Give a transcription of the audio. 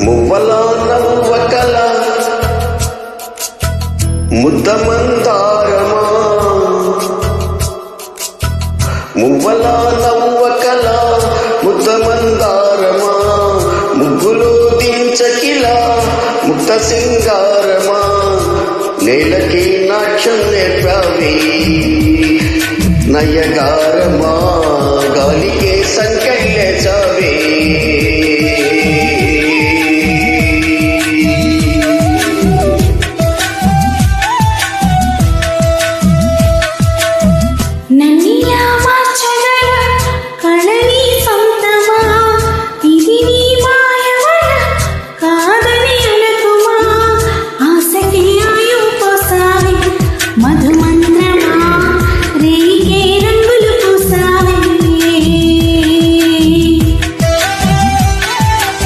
మువ్వల నవ్వకల ముద్దమందారమా, మువ్వల నవ్వకల ముద్దమందారమా, ముగ్గులు దించకిలా ముక్త సింగారమా, నేలకి నాట్యం నేర్పావి నయగారమా, గాలికే సంకెళ్ళే చావి.